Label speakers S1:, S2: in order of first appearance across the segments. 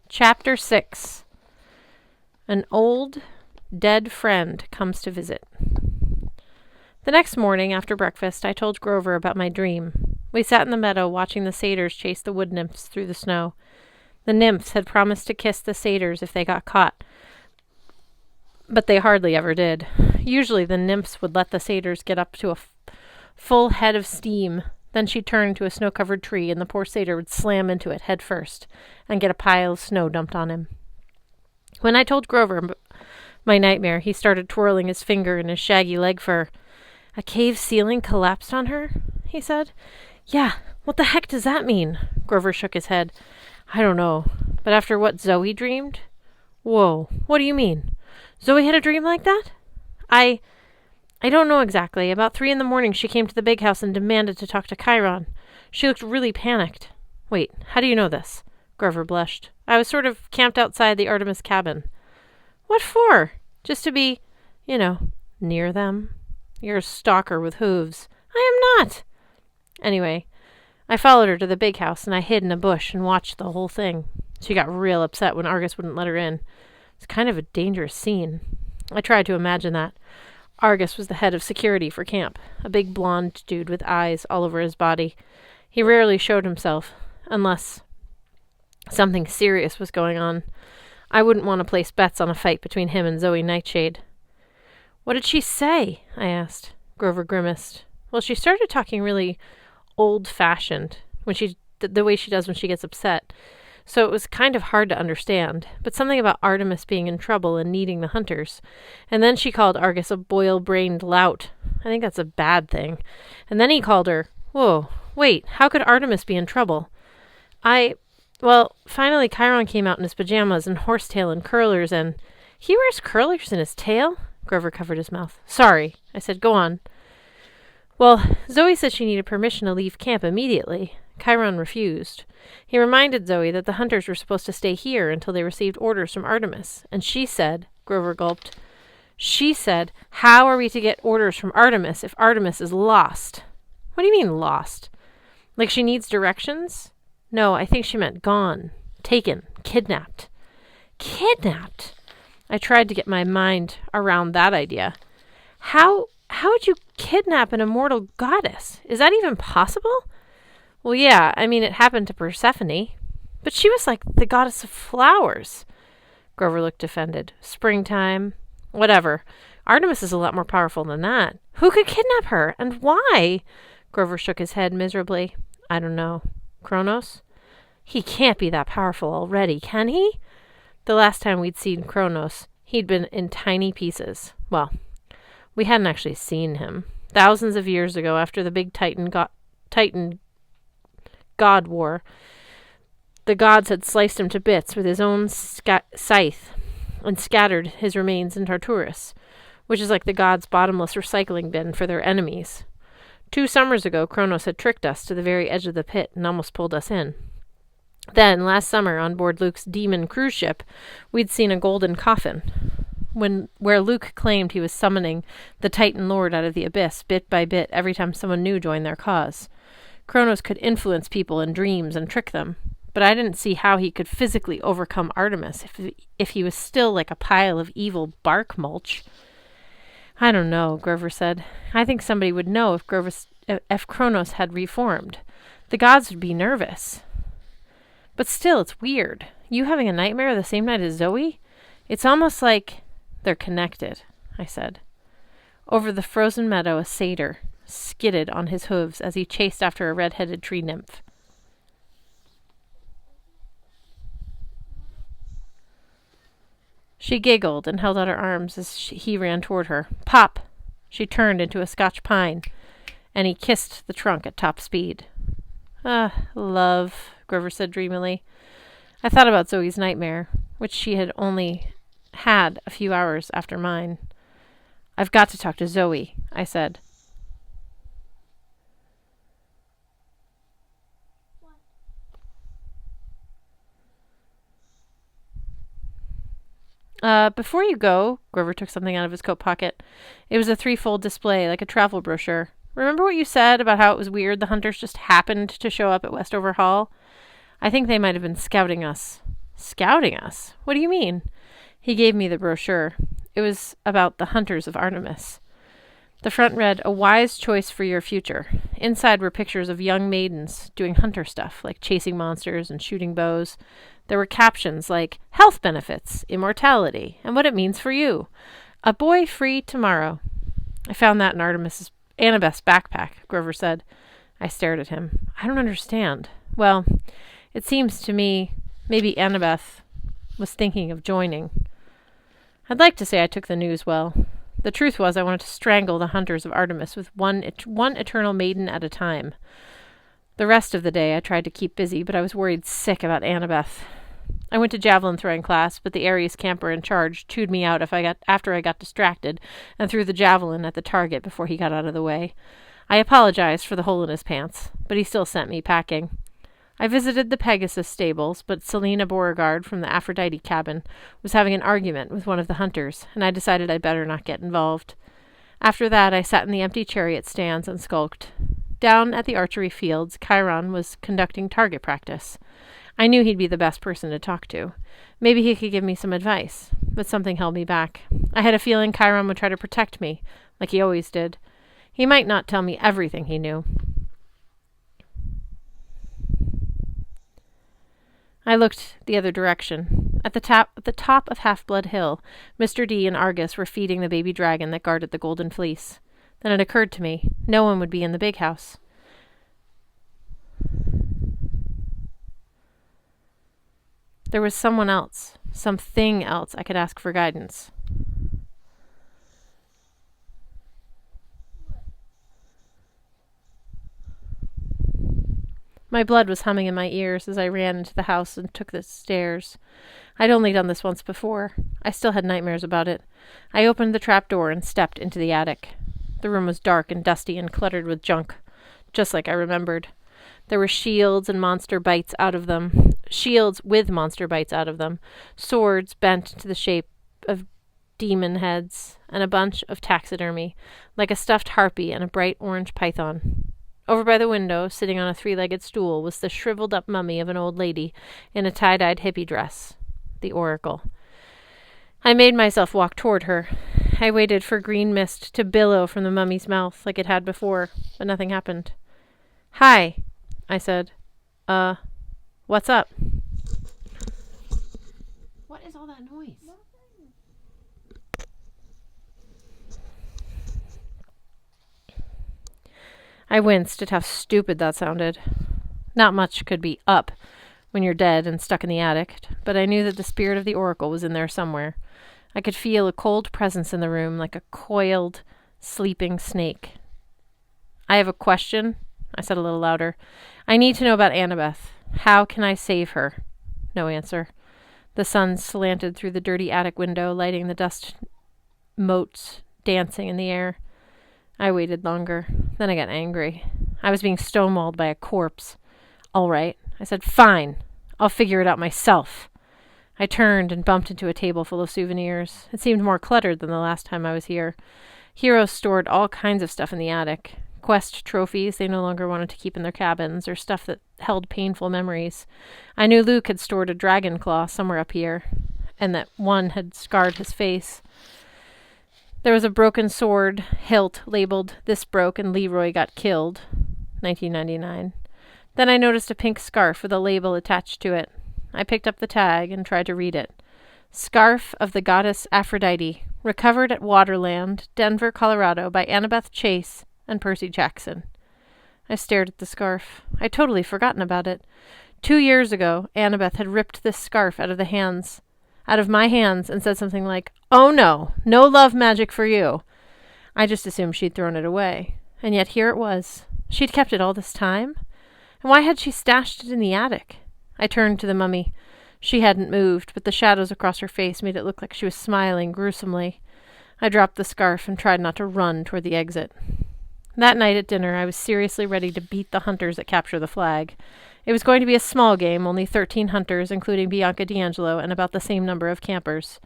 S1: Chapter 6. An old, dead friend comes to visit. The next morning, after breakfast, I told Grover about my dream. We sat in the meadow watching the satyrs chase the wood nymphs through the snow. The nymphs had promised to kiss the satyrs if they got caught, but they hardly ever did. Usually the nymphs would let the satyrs get up to a full head of steam. Then she'd turn into a snow-covered tree, and the poor satyr would slam into it head first and get a pile of snow dumped on him. When I told Grover my nightmare, he started twirling his finger in his shaggy leg fur. "A cave ceiling collapsed on her?" he said. "Yeah, what the heck does that mean?" Grover shook his head. "I don't know, but after what Zoe dreamed..." "Whoa, what do you mean? Zoe had a dream like that?" I don't know exactly. About 3 a.m, she came to the big house and demanded to talk to Chiron. She looked really panicked. Wait, how do you know this?" Grover blushed. "I was sort of camped outside the Artemis cabin." "What for? Just to be, near them? You're a stalker with hooves." "I am not." Anyway, I followed her to the big house, and I hid in a bush and watched the whole thing. She got real upset when Argus wouldn't let her in. It's kind of a dangerous scene. I tried to imagine that. Argus was the head of security for camp, a big blonde dude with eyes all over his body. He rarely showed himself, unless something serious was going on. I wouldn't want to place bets on a fight between him and Zoe Nightshade. "What did she say?" I asked. Grover grimaced. "Well, she started talking really old-fashioned, the way she does when she gets upset. So it was kind of hard to understand, but something about Artemis being in trouble and needing the hunters. And then she called Argus a boil-brained lout. I think that's a bad thing. And then he called her... Whoa, wait, how could Artemis be in trouble? Finally Chiron came out in his pajamas and horsetail and curlers and... He wears curlers in his tail?" Grover covered his mouth. "Sorry," I said. "Go on." "Well, Zoe said she needed permission to leave camp immediately. Chiron refused. He reminded Zoe that the hunters were supposed to stay here until they received orders from Artemis. And she said," Grover gulped, "she said, how are we to get orders from Artemis if Artemis is lost?" "What do you mean, lost? Like she needs directions?" "No, I think she meant gone. Taken. Kidnapped." "Kidnapped?" I tried to get my mind around that idea. How would you kidnap an immortal goddess? Is that even possible?" "Well, yeah, it happened to Persephone. But she was like the goddess of flowers." Grover looked offended. "Springtime. Whatever. Artemis is a lot more powerful than that. Who could kidnap her? And why?" Grover shook his head miserably. "I don't know. Kronos? He can't be that powerful already, can he?" The last time we'd seen Kronos, he'd been in tiny pieces. Well, we hadn't actually seen him. Thousands of years ago, after the big Titan God War, the gods had sliced him to bits with his own scythe and scattered his remains in Tartarus, which is like the gods' bottomless recycling bin for their enemies. 2 summers ago, Kronos had tricked us to the very edge of the pit and almost pulled us in. Then, last summer, on board Luke's demon cruise ship, we'd seen a golden coffin, where Luke claimed he was summoning the Titan Lord out of the abyss, bit by bit, every time someone new joined their cause. Kronos could influence people in dreams and trick them, but I didn't see how he could physically overcome Artemis if he was still like a pile of evil bark mulch. "I don't know," Grover said. "I think somebody would know if Kronos had reformed. The gods would be nervous. But still, it's weird. You having a nightmare the same night as Zoe? It's almost like..." "They're connected," I said. Over the frozen meadow, a satyr skidded on his hooves as he chased after a red-headed tree nymph. She giggled and held out her arms as he ran toward her. Pop! She turned into a Scotch pine, and he kissed the trunk at top speed. "Ah, love," Grover said dreamily. I thought about Zoe's nightmare, which she had only had a few hours after mine. "I've got to talk to Zoe," I said. Before you go," Grover took something out of his coat pocket. It was a 3-fold display, like a travel brochure. "Remember what you said about how it was weird the hunters just happened to show up at Westover Hall? I think they might have been scouting us." Scouting us? What do you mean? He gave me the brochure. It was about the Hunters of Artemis. The front read, "A wise choice for your future." Inside were pictures of young maidens doing hunter stuff, like chasing monsters and shooting bows. There were captions like, "Health benefits, immortality, and what it means for you. A boy free tomorrow." I found that in Annabeth's backpack, Grover said. I stared at him. I don't understand. Well, it seems to me maybe Annabeth was thinking of joining. I'd like to say I took the news well. The truth was I wanted to strangle the Hunters of Artemis with one eternal maiden at a time. The rest of the day I tried to keep busy, but I was worried sick about Annabeth. I went to javelin throwing class, but the Ares camper in charge chewed me out after I got distracted and threw the javelin at the target before he got out of the way. I apologized for the hole in his pants, but he still sent me packing. I visited the Pegasus stables, but Selena Beauregard from the Aphrodite cabin was having an argument with one of the hunters, and I decided I'd better not get involved. After that, I sat in the empty chariot stands and skulked. Down at the archery fields, Chiron was conducting target practice. I knew he'd be the best person to talk to. Maybe he could give me some advice, but something held me back. I had a feeling Chiron would try to protect me, like he always did. He might not tell me everything he knew. I looked the other direction. At the top of Half-Blood Hill, Mr. D and Argus were feeding the baby dragon that guarded the Golden Fleece. Then it occurred to me, no one would be in the big house. There was someone else, something else I could ask for guidance. My blood was humming in my ears as I ran into the house and took the stairs. I'd only done this once before. I still had nightmares about it. I opened the trap door and stepped into the attic. The room was dark and dusty and cluttered with junk, just like I remembered. There were shields with monster bites out of them, swords bent to the shape of demon heads, and a bunch of taxidermy, like a stuffed harpy and a bright orange python. Over by the window, sitting on a 3-legged stool, was the shriveled-up mummy of an old lady in a tie-dyed hippie dress, the Oracle. I made myself walk toward her. I waited for green mist to billow from the mummy's mouth like it had before, but nothing happened. "Hi," I said. What's up?" What is all that noise? I winced at how stupid that sounded. Not much could be up when you're dead and stuck in the attic, but I knew that the spirit of the Oracle was in there somewhere. I could feel a cold presence in the room, like a coiled, sleeping snake. "I have a question," I said a little louder. "I need to know about Annabeth. How can I save her?" No answer. The sun slanted through the dirty attic window, lighting the dust motes dancing in the air. I waited longer. Then I got angry. I was being stonewalled by a corpse. "All right," I said. "Fine. I'll figure it out myself." I turned and bumped into a table full of souvenirs. It seemed more cluttered than the last time I was here. Heroes stored all kinds of stuff in the attic. Quest trophies they no longer wanted to keep in their cabins, or stuff that held painful memories. I knew Luke had stored a dragon claw somewhere up here, and that one had scarred his face. There was a broken sword hilt labeled "This broke and Leroy got killed, 1999. Then I noticed a pink scarf with a label attached to it. I picked up the tag and tried to read it. "Scarf of the Goddess Aphrodite, recovered at Waterland, Denver, Colorado, by Annabeth Chase and Percy Jackson." I stared at the scarf. I'd totally forgotten about it. 2 years ago, Annabeth had ripped this scarf out of my hands and said something like, "Oh no love magic for you." I just assumed she'd thrown it away. And yet here it was. She'd kept it all this time? And why had she stashed it in the attic? I turned to the mummy. She hadn't moved, but the shadows across her face made it look like she was smiling gruesomely. I dropped the scarf and tried not to run toward the exit. That night at dinner, I was seriously ready to beat the hunters at Capture the Flag. It was going to be a small game, only 13 hunters, including Bianca D'Angelo, and about the same number of campers.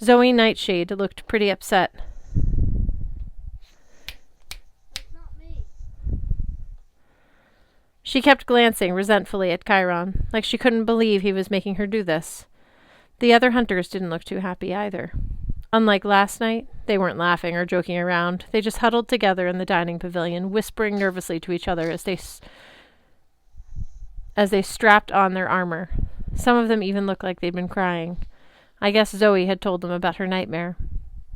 S1: Zoe Nightshade looked pretty upset.
S2: That's not me.
S1: She kept glancing resentfully at Chiron, like she couldn't believe he was making her do this. The other hunters didn't look too happy either. Unlike last night, they weren't laughing or joking around. They just huddled together in the dining pavilion, whispering nervously to each other as they strapped on their armor. Some of them even looked like they'd been crying. I guess Zoe had told them about her nightmare.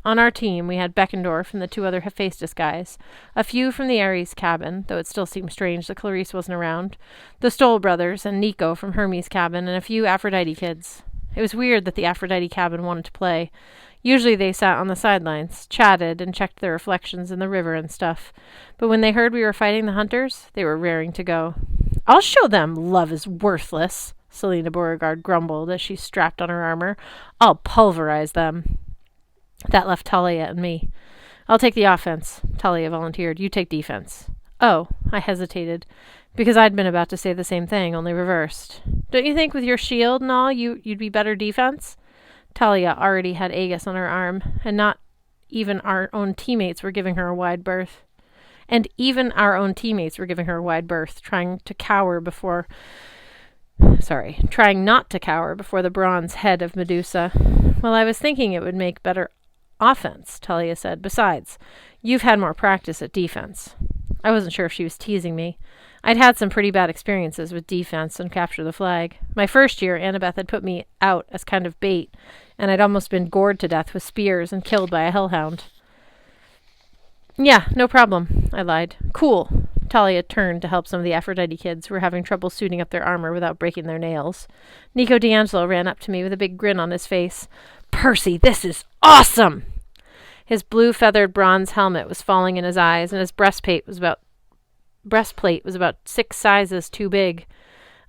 S1: On our team, we had Beckendorf and the 2 other Hephaestus guys, a few from the Ares cabin, though it still seemed strange that Clarice wasn't around, the Stoll brothers and Nico from Hermes' cabin, and a few Aphrodite kids. It was weird that the Aphrodite cabin wanted to play. Usually they sat on the sidelines, chatted, and checked their reflections in the river and stuff. But when they heard we were fighting the hunters, they were raring to go. "I'll show them love is worthless," Selena Beauregard grumbled as she strapped on her armor. "I'll pulverize them." That left Talia and me. "I'll take the offense," Talia volunteered. "You take defense." "Oh," I hesitated, because I'd been about to say the same thing, only reversed. "Don't you think with your shield and all, you'd be better defense?" Talia already had Aegis on her arm, and not even our own teammates were giving her a wide berth. Trying not to cower before the bronze head of Medusa. "Well, I was thinking it would make better offense," Talia said. "Besides, you've had more practice at defense." I wasn't sure if she was teasing me. I'd had some pretty bad experiences with defense and capture the flag. My first year, Annabeth had put me out as kind of bait, and I'd almost been gored to death with spears and killed by a hellhound. "Yeah, no problem," I lied. "Cool." Talia turned to help some of the Aphrodite kids who were having trouble suiting up their armor without breaking their nails. Nico D'Angelo ran up to me with a big grin on his face. "Percy, this is awesome!" His blue-feathered bronze helmet was falling in his eyes, and his breastplate was about 6 sizes too big.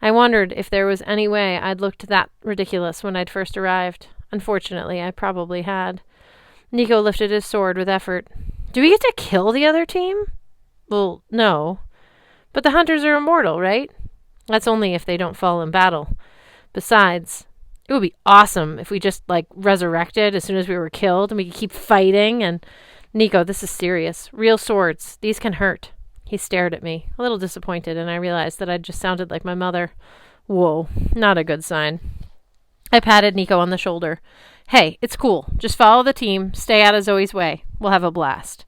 S1: I wondered if there was any way I'd looked that ridiculous when I'd first arrived. Unfortunately, I probably had. Nico lifted his sword with effort. "Do we get to kill the other team?" "Well, no. But the hunters are immortal, right?" "That's only if they don't fall in battle. Besides, it would be awesome if we just, resurrected as soon as we were killed and we could keep fighting and—" "Nico, this is serious. Real swords. These can hurt." He stared at me, a little disappointed, and I realized that I'd just sounded like my mother. Whoa, not a good sign. I patted Nico on the shoulder. "Hey, it's cool. Just follow the team. Stay out of Zoe's way. We'll have a blast."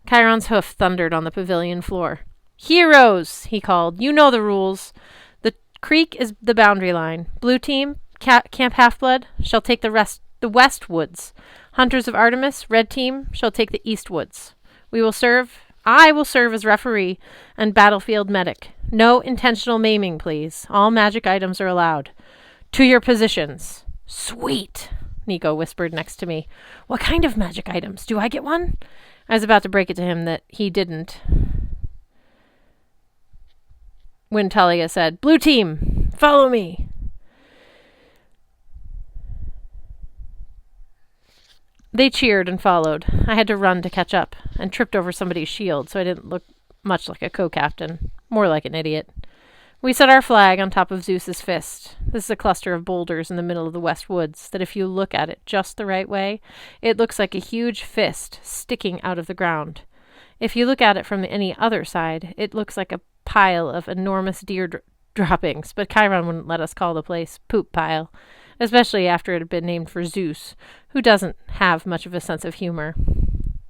S1: Chiron's hoof thundered on the pavilion floor. "Heroes," he called. "You know the rules. The creek is the boundary line. Blue team, Camp Half-Blood, shall take the west woods. Hunters of Artemis, red team, shall take the east woods. I will serve as referee and battlefield medic. No intentional maiming, please. All magic items are allowed. To your positions." "Sweet," Nico whispered next to me. "What kind of magic items? Do I get one?" I was about to break it to him that he didn't, when Talia said, "Blue team, follow me." They cheered and followed. I had to run to catch up, and tripped over somebody's shield, so I didn't look much like a co-captain, more like an idiot. We set our flag on top of Zeus's fist. This is a cluster of boulders in the middle of the West Woods that if you look at it just the right way, it looks like a huge fist sticking out of the ground. If you look at it from any other side, it looks like a pile of enormous deer droppings, but Chiron wouldn't let us call the place Poop Pile, especially after it had been named for Zeus, who doesn't have much of a sense of humor.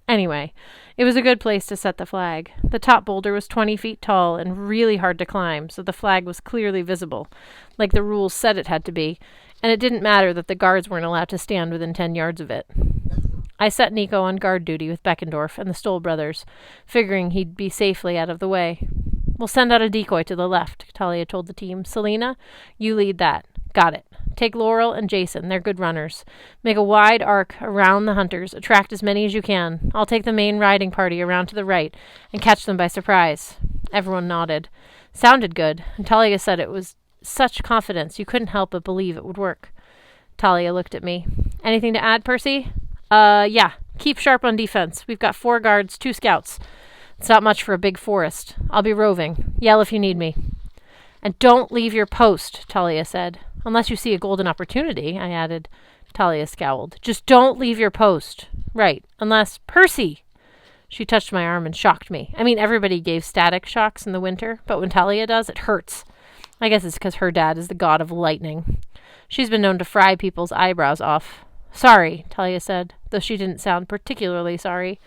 S1: Anyway, it was a good place to set the flag. The top boulder was 20 feet tall and really hard to climb, so the flag was clearly visible, like the rules said it had to be, and it didn't matter that the guards weren't allowed to stand within 10 yards of it. I set Nico on guard duty with Beckendorf and the Stoll brothers, figuring he'd be safely out of the way. "We'll send out a decoy to the left," Talia told the team. "Selena, you lead that." "Got it. Take Laurel and Jason. They're good runners. Make a wide arc around the hunters. Attract as many as you can. I'll take the main riding party around to the right and catch them by surprise." Everyone nodded. Sounded good, and Talia said it was such confidence you couldn't help but believe it would work. Talia looked at me. "Anything to add, Percy?" Yeah. Keep sharp on defense. We've got 4 guards, 2 scouts. It's not much for a big forest. I'll be roving. Yell if you need me." "And don't leave your post," Talia said. "Unless you see a golden opportunity," I added. Talia scowled. "Just don't leave your post." "Right. Unless—" "Percy!" She touched my arm and shocked me. I mean, everybody gave static shocks in the winter, but when Talia does, it hurts. I guess it's because her dad is the god of lightning. She's been known to fry people's eyebrows off. Sorry, Talia said, though she didn't sound particularly sorry.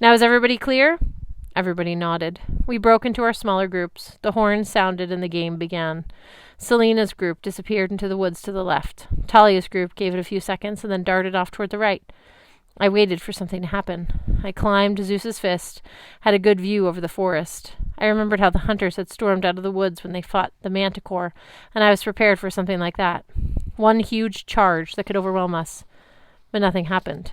S1: Now is everybody clear? Everybody nodded. We broke into our smaller groups. The horns sounded and the game began. Selena's group disappeared into the woods to the left. Talia's group gave it a few seconds and then darted off toward the right. I waited for something to happen. I climbed Zeus's fist, had a good view over the forest. I remembered how the hunters had stormed out of the woods when they fought the manticore, and I was prepared for something like that. One huge charge that could overwhelm us. But nothing happened.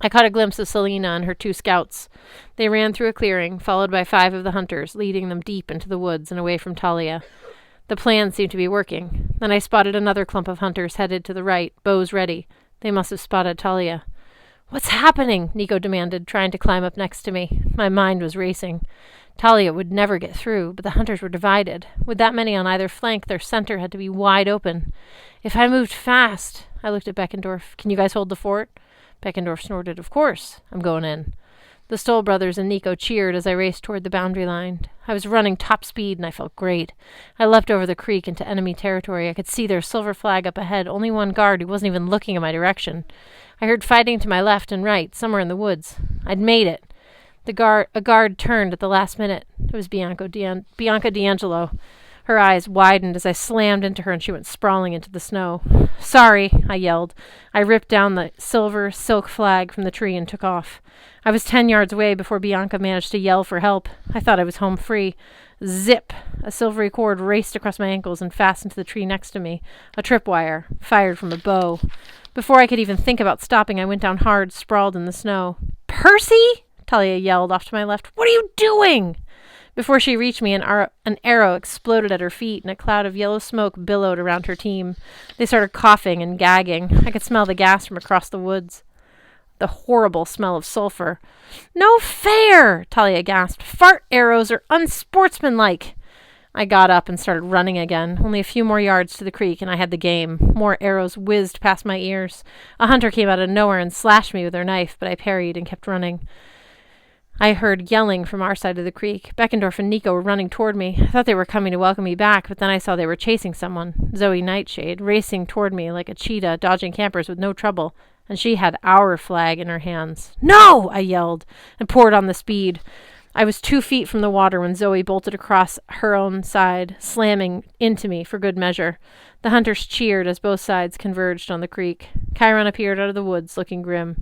S1: I caught a glimpse of Selena and her 2 scouts. They ran through a clearing, followed by 5 of the hunters, leading them deep into the woods and away from Talia. The plan seemed to be working. Then I spotted another clump of hunters headed to the right, bows ready. They must have spotted Talia. What's happening? Nico demanded, trying to climb up next to me. My mind was racing. Talia would never get through, but the hunters were divided. With that many on either flank, their center had to be wide open. If I moved fast... I looked at Beckendorf. Can you guys hold the fort? Beckendorf snorted. Of course. I'm going in. The Stoll brothers and Nico cheered as I raced toward the boundary line. I was running top speed, and I felt great. I leapt over the creek into enemy territory. I could see their silver flag up ahead, only one guard who wasn't even looking in my direction. I heard fighting to my left and right, somewhere in the woods. I'd made it. A guard turned at the last minute. It was Bianca D'Angelo. Her eyes widened as I slammed into her and she went sprawling into the snow. Sorry, I yelled. I ripped down the silver silk flag from the tree and took off. I was 10 yards away before Bianca managed to yell for help. I thought I was home free. Zip! A silvery cord raced across my ankles and fastened to the tree next to me. A tripwire, fired from a bow. Before I could even think about stopping, I went down hard, sprawled in the snow. Percy! Talia yelled off to my left. What are you doing? Before she reached me, an arrow exploded at her feet, and a cloud of yellow smoke billowed around her team. They started coughing and gagging. I could smell the gas from across the woods. The horrible smell of sulfur. No fair! Talia gasped. Fart arrows are unsportsmanlike. I got up and started running again. Only a few more yards to the creek, and I had the game. More arrows whizzed past my ears. A hunter came out of nowhere and slashed me with her knife, but I parried and kept running. I heard yelling from our side of the creek. Beckendorf and Nico were running toward me. I thought they were coming to welcome me back, but then I saw they were chasing someone, Zoe Nightshade, racing toward me like a cheetah, dodging campers with no trouble, and she had our flag in her hands. No! I yelled, and poured on the speed. I was 2 feet from the water when Zoe bolted across her own side, slamming into me for good measure. The hunters cheered as both sides converged on the creek. Chiron appeared out of the woods, looking grim.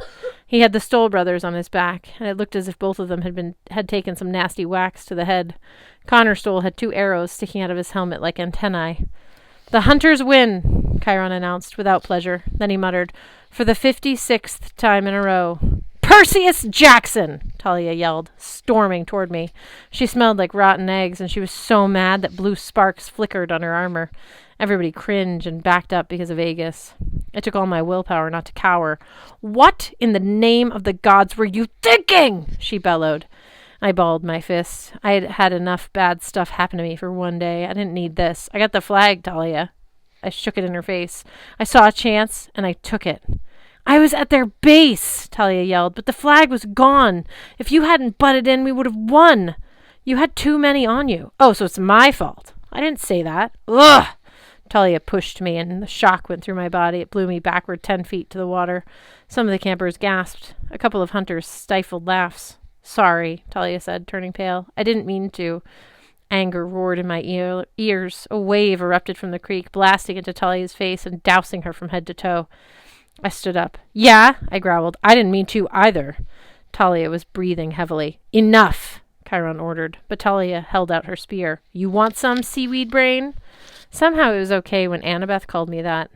S1: He had the Stoll brothers on his back, and it looked as if both of them had taken some nasty whacks to the head. Connor Stoll had 2 arrows sticking out of his helmet like antennae. The hunters win, Chiron announced without pleasure. Then he muttered, for the 56th time in a row. Perseus Jackson! Talia yelled, storming toward me. She smelled like rotten eggs, and she was so mad that blue sparks flickered on her armor. Everybody cringed and backed up because of Aegis. It took all my willpower not to cower. What in the name of the gods were you thinking? She bellowed. I balled my fists. I had had enough bad stuff happen to me for one day. I didn't need this. I got the flag, Talia. I shook it in her face. I saw a chance, and I took it. I was at their base, Talia yelled, but the flag was gone. If you hadn't butted in, we would have won. You had too many on you. Oh, so it's my fault. I didn't say that. Ugh! Talia pushed me, and the shock went through my body. It blew me backward 10 feet to the water. Some of the campers gasped. A couple of hunters stifled laughs. Sorry, Talia said, turning pale. I didn't mean to. Anger roared in my ears. A wave erupted from the creek, blasting into Talia's face and dousing her from head to toe. I stood up. Yeah, I growled. I didn't mean to either. Talia was breathing heavily. Enough, Chiron ordered, but Talia held out her spear. You want some, seaweed brain? Somehow it was okay when Annabeth called me that.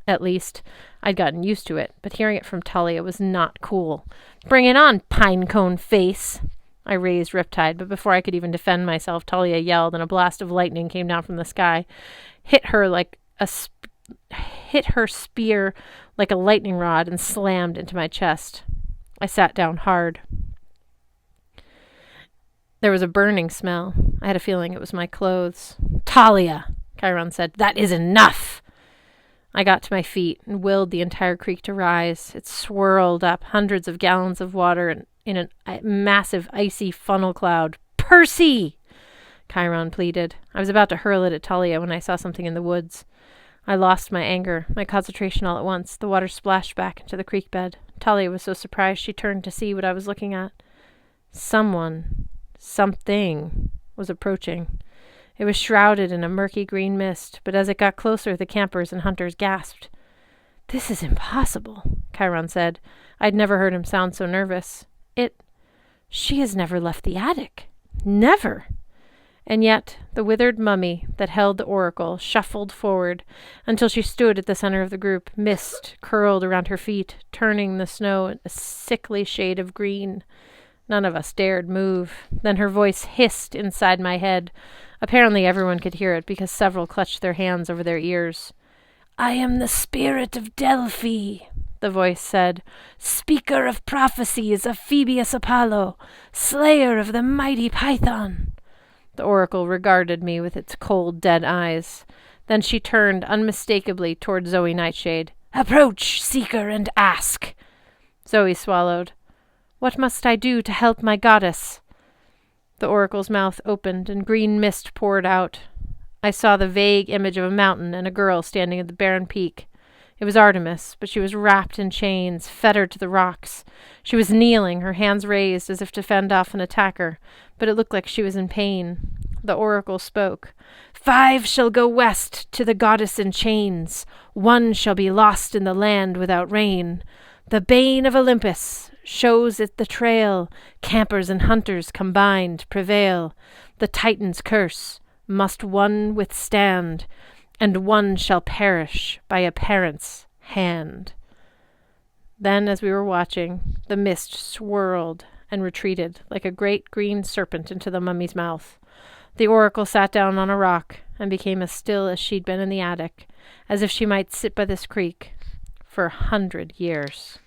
S1: At least, I'd gotten used to it, but hearing it from Talia was not cool. Bring it on, pinecone face! I raised Riptide, but before I could even defend myself, Talia yelled, and a blast of lightning came down from the sky, hit her spear like a lightning rod, and slammed into my chest. I sat down hard. There was a burning smell. I had a feeling it was my clothes. Talia, Chiron said, that is enough! I got to my feet and willed the entire creek to rise. It swirled up, hundreds of gallons of water, and in a massive icy funnel cloud. "Percy!" Chiron pleaded. I was about to hurl it at Talia when I saw something in the woods. I lost my anger, my concentration all at once. The water splashed back into the creek bed. Talia was so surprised she turned to see what I was looking at. Something was approaching. It was shrouded in a murky green mist, but as it got closer, the campers and hunters gasped. "This is impossible," Chiron said. I'd never heard him sound so nervous. She has never left the attic. Never. And yet the withered mummy that held the oracle shuffled forward until she stood at the center of the group, mist curled around her feet, turning the snow a sickly shade of green. None of us dared move. Then her voice hissed inside my head. Apparently everyone could hear it because several clutched their hands over their ears. "I am the spirit of Delphi," the voice said, "speaker of prophecies of Phoebus Apollo, slayer of the mighty Python." The oracle regarded me with its cold, dead eyes. Then she turned unmistakably toward Zoe Nightshade. "Approach, seeker, and ask." Zoe swallowed. "What must I do to help my goddess?" The oracle's mouth opened, and green mist poured out. I saw the vague image of a mountain and a girl standing at the barren peak. It was Artemis, but she was wrapped in chains, fettered to the rocks. She was kneeling, her hands raised as if to fend off an attacker, but it looked like she was in pain. The oracle spoke. "5 shall go west to the goddess in chains. 1 shall be lost in the land without rain. The bane of Olympus shows it the trail. Campers and hunters combined prevail. The Titan's curse must one withstand, and 1 shall perish by a parent's hand." Then, as we were watching, the mist swirled and retreated like a great green serpent into the mummy's mouth. The oracle sat down on a rock and became as still as she'd been in the attic, as if she might sit by this creek for 100 years.